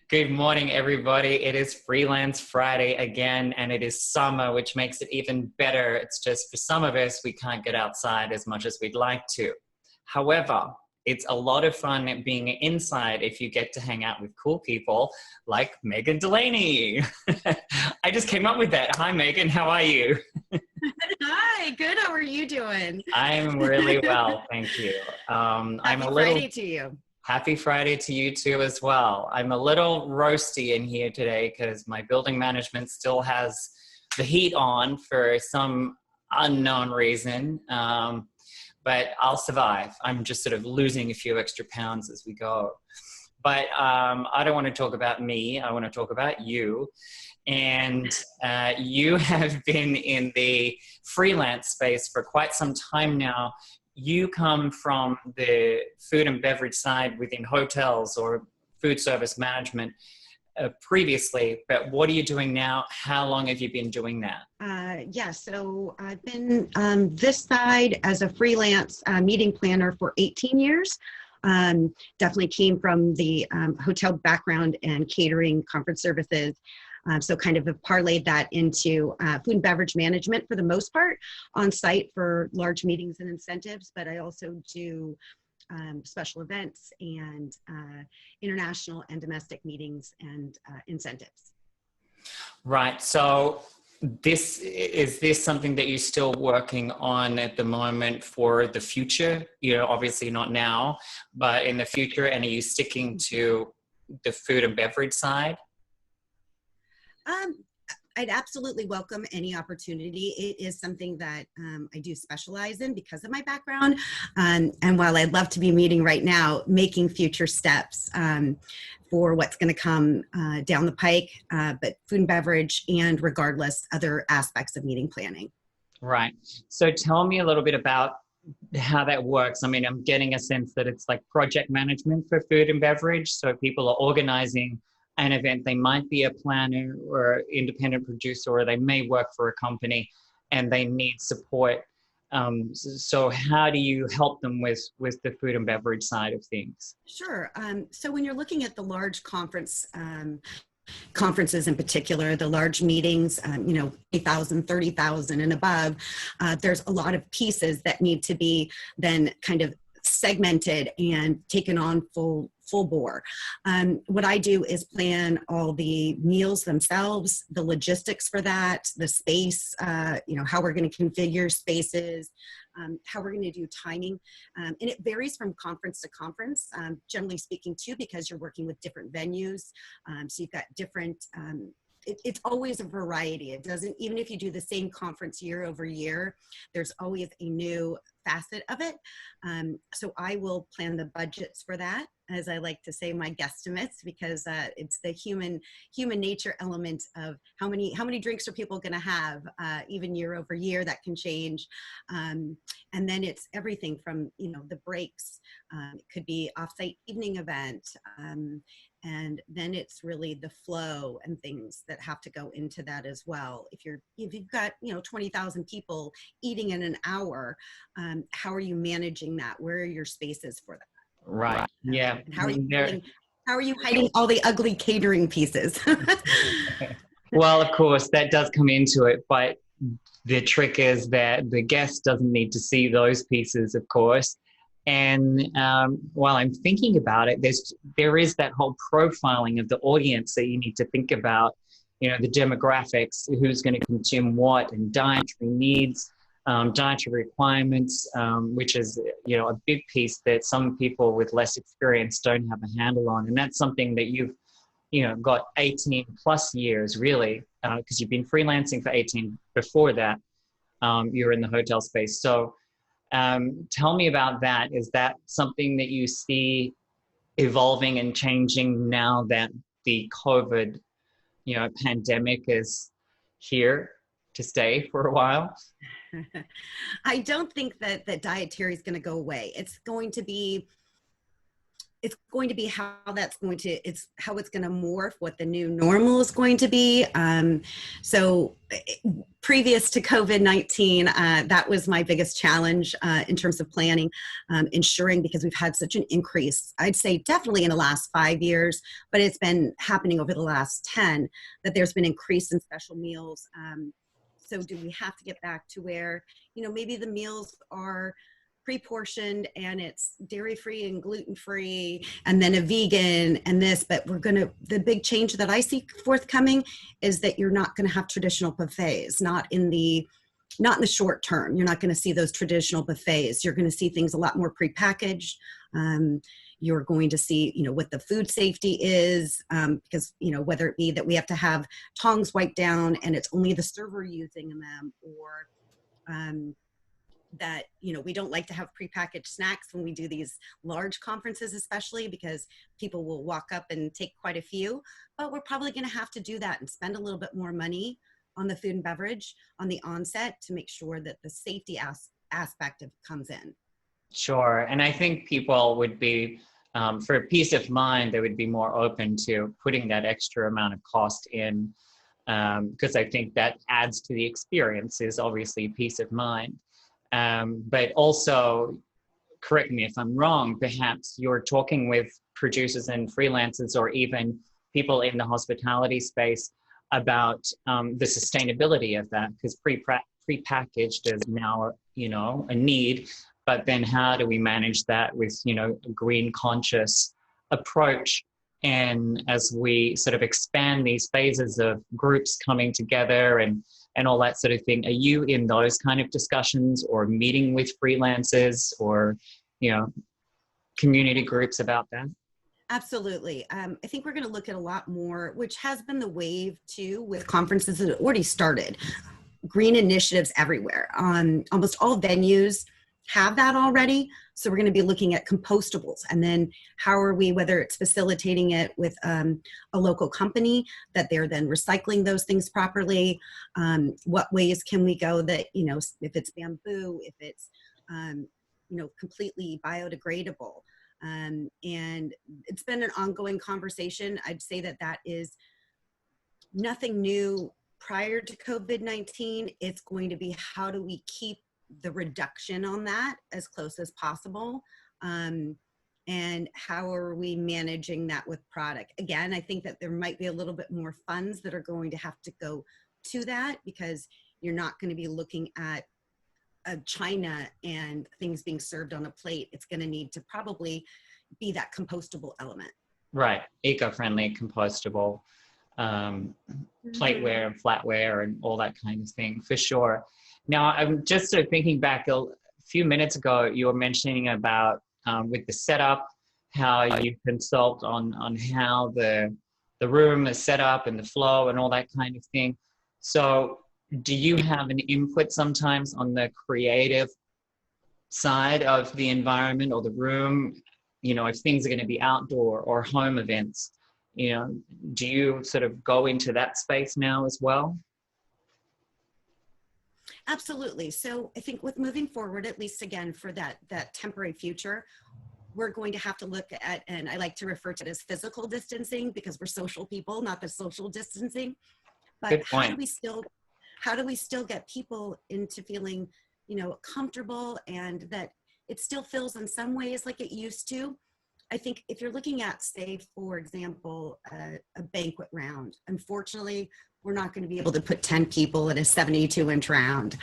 Good morning, everybody. It is Freelance Friday again, and it is summer, which makes it even better. It's just for some of us, we can't get outside as much as we'd like to. However, it's a lot of fun being inside if you get to hang out with cool people like Megan Delaney. I just came up with that. Hi, Megan. How are you? Hi, good. How are you doing? I'm really well, thank you. Happy Friday to you. Happy Friday to you too as well. I'm a little roasty in here today because my building management still has the heat on for some unknown reason, but I'll survive. I'm just sort of losing a few extra pounds as we go. But I don't want to talk about me. I want to talk about you. And you have been in the freelance space for quite some time now. You come from the food and beverage side within hotels or food service management previously, but what are you doing now? How long have you been doing that? So I've been this side as a freelance meeting planner for 18 years. Definitely came from the hotel background and catering conference services. So kind of have parlayed that into food and beverage management for the most part on site for large meetings and incentives, but I also do special events and international and domestic meetings and incentives. Right. So is this something that you're still working on at the moment for the future? You know, obviously not now, but in the future, and are you sticking to the food and beverage side? I'd absolutely welcome any opportunity. It is something that I do specialize in because of my background. And while I'd love to be meeting right now, making future steps for what's going to come down the pike, but food and beverage and regardless other aspects of meeting planning. Right. So tell me a little bit about how that works. I mean, I'm getting a sense that it's like project management for food and beverage. So people are organizing an event. They might be a planner or independent producer, or they may work for a company and they need support. So how do you help them with the food and beverage side of things? Sure. So when you're looking at the large conferences in particular, the large meetings, 8,000, 30,000 and above, there's a lot of pieces that need to be then kind of segmented and taken on full bore. What I do is plan all the meals themselves, the logistics for that, the space, how we're going to configure spaces, how we're going to do timing. And it varies from conference to conference, generally speaking too, because you're working with different venues. So you've got different, it's always a variety. It doesn't, even if you do the same conference year over year, there's always a new facet of it. So I will plan the budgets for that, as I like to say, my guesstimates, because it's the human nature element of how many drinks are people going to have, even year over year. That can change, and then it's everything from the breaks. It could be offsite evening event. And then it's really the flow and things that have to go into that as well. If you've got 20,000 people eating in an hour, how are you managing that? Where are your spaces for that? Right. Yeah. And how are you hiding all the ugly catering pieces? Well, of course, that does come into it, but the trick is that the guest doesn't need to see those pieces, of course. And while I'm thinking about it, there is that whole profiling of the audience that you need to think about, the demographics, who's going to consume what, and dietary needs, dietary requirements, which is, a big piece that some people with less experience don't have a handle on. And that's something that you've, got 18 plus years, really, because you've been freelancing for 18 before that. You're in the hotel space. So tell me about that. Is that something that you see evolving and changing now that the COVID, pandemic is here to stay for a while? I don't think that dietary is going to go away. It's going to be it's going to be how it's how it's going to morph, what the new normal is going to be. So previous to COVID-19, that was my biggest challenge in terms of planning, ensuring, because we've had such an increase, I'd say definitely in the last 5 years, but it's been happening over the last 10, that there's been increase in special meals. So do we have to get back to where, maybe the meals are pre-portioned and it's dairy-free and gluten-free and then a vegan and this, but the big change that I see forthcoming is that you're not going to have traditional buffets, not in the short term. You're not going to see those traditional buffets. You're going to see things a lot more prepackaged. You're going to see, what the food safety is, because, whether it be that we have to have tongs wiped down and it's only the server using them, or that, we don't like to have prepackaged snacks when we do these large conferences, especially because people will walk up and take quite a few, but we're probably going to have to do that and spend a little bit more money on the food and beverage on the onset to make sure that the safety aspect comes in. Sure. And I think people would be, for peace of mind, they would be more open to putting that extra amount of cost in, because I think that adds to the experience, is obviously peace of mind. But also, correct me if I'm wrong, perhaps you're talking with producers and freelancers or even people in the hospitality space about the sustainability of that, because prepackaged is now, a need, but then how do we manage that with, a green conscious approach? And as we sort of expand these phases of groups coming together and all that sort of thing, are you in those kind of discussions or meeting with freelancers or, community groups about that? Absolutely. I think we're going to look at a lot more, which has been the wave too, with conferences that have already started. Green initiatives everywhere. Almost all venues have that already. So we're going to be looking at compostables, and then how are we, whether it's facilitating it with a local company, that they're then recycling those things properly. What ways can we go that, if it's bamboo, if it's, completely biodegradable. And it's been an ongoing conversation. I'd say that is nothing new prior to COVID-19. It's going to be, how do we keep the reduction on that as close as possible? And how are we managing that with product? Again, I think that there might be a little bit more funds that are going to have to go to that, because you're not going to be looking at China and things being served on a plate. It's going to need to probably be that compostable element. Right. Eco-friendly, compostable, plateware and flatware and all that kind of thing, for sure. Now, I'm just sort of thinking back a few minutes ago, you were mentioning about with the setup, how you consult on how the room is set up and the flow and all that kind of thing. So do you have an input sometimes on the creative side of the environment or the room? If things are going to be outdoor or home events, do you sort of go into that space now as well? Absolutely. So I think with moving forward, at least again, for that temporary future, we're going to have to look at, and I like to refer to it as physical distancing, because we're social people, not the social distancing. But how do we still get people into feeling, comfortable, and that it still feels in some ways like it used to? I think if you're looking at, say, for example, a banquet round, unfortunately, we're not going to be able to put 10 people in a 72-inch round.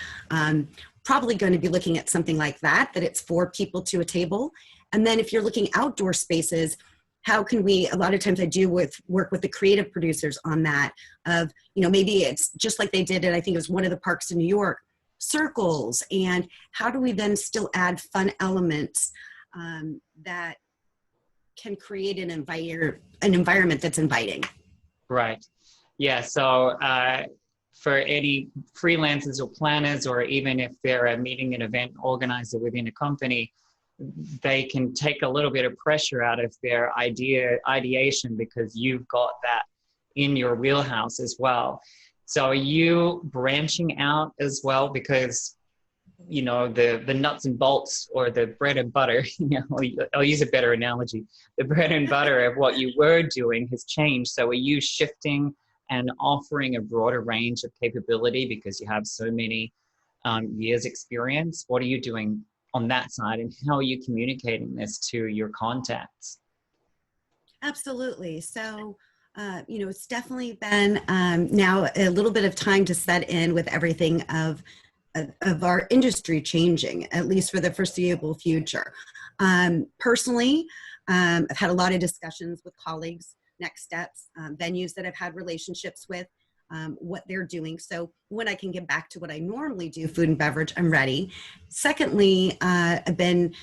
Probably going to be looking at something like that it's 4 people to a table. And then if you're looking outdoor spaces, how can we, a lot of times I do work with the creative producers on that, of, maybe it's just like they did it, I think it was one of the parks in New York, circles, and how do we then still add fun elements that can create an environment that's inviting. Right. Yeah. So for any freelancers or planners, or even if they're a meeting and event organizer within a company, they can take a little bit of pressure out of their ideation, because you've got that in your wheelhouse as well. So are you branching out as well? Because you know, the nuts and bolts or the bread and butter, you know, I'll use a better analogy. The bread and butter of what you were doing has changed. So are you shifting and offering a broader range of capability because you have so many years experience? What are you doing on that side, and how are you communicating this to your contacts? Absolutely. So, you know, it's definitely been now a little bit of time to set in with everything of our industry changing, at least for the foreseeable future. Personally, I've had a lot of discussions with colleagues, next steps, venues that I've had relationships with, what they're doing. So when I can get back to what I normally do, food and beverage, I'm ready. Secondly, I've been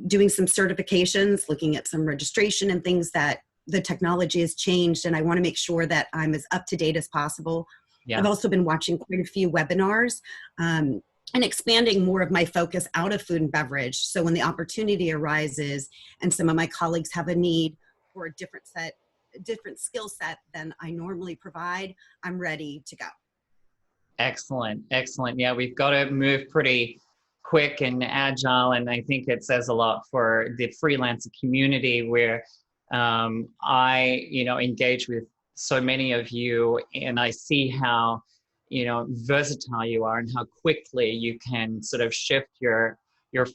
doing some certifications, looking at some registration and things that the technology has changed, and I want to make sure that I'm as up to date as possible. Yeah. I've also been watching quite a few webinars and expanding more of my focus out of food and beverage. So when the opportunity arises and some of my colleagues have a need for a different skill set than I normally provide, I'm ready to go. Excellent, excellent. Yeah, we've got to move pretty quick and agile, and I think it says a lot for the freelancer community where I, you know, engage with so many of you, and I see how, you know, versatile you are and how quickly you can sort of shift your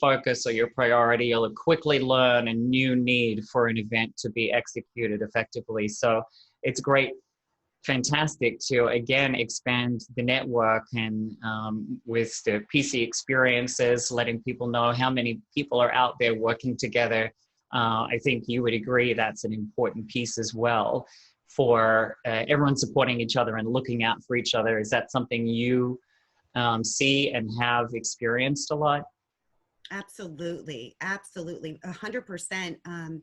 focus or your priority, or quickly learn a new need for an event to be executed effectively. So it's great, fantastic to again expand the network, and with the PC experiences, letting people know how many people are out there working together. I think you would agree that's an important piece as well for everyone supporting each other and looking out for each other. Is that something you see and have experienced a lot? Absolutely, absolutely, 100%.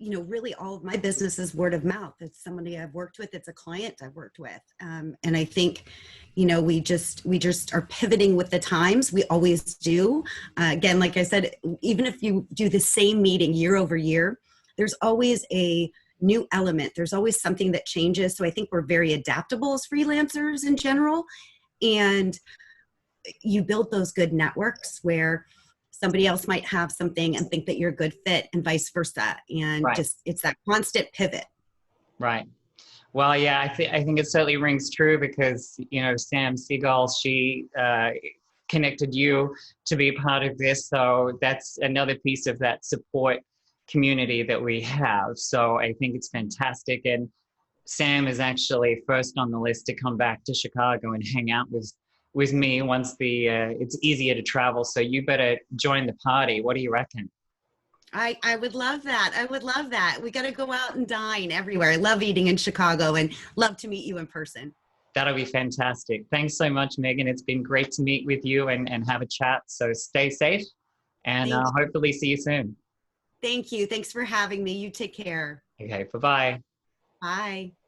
You know, really all of my business is word of mouth. It's somebody I've worked with. It's a client I've worked with. And I think, you know, we just are pivoting with the times. We always do. Again, like I said, even if you do the same meeting year over year, there's always a new element. There's always something that changes. So I think we're very adaptable as freelancers in general. And you build those good networks where somebody else might have something and think that you're a good fit, and vice versa. And Right. just, it's that constant pivot. Right. Well, yeah, I think it certainly rings true because, you know, Sam Seagal, she connected you to be part of this. So that's another piece of that support community that we have. So I think it's fantastic. And Sam is actually first on the list to come back to Chicago and hang out with me once it's easier to travel. So you better join the party. What do you reckon? I would love that. I would love that. We got to go out and dine everywhere. I love eating in Chicago and love to meet you in person. That'll be fantastic. Thanks so much, Megan. It's been great to meet with you and have a chat. So stay safe, and hopefully see you soon. Thank you. Thanks for having me. You take care. Okay, bye-bye. Bye.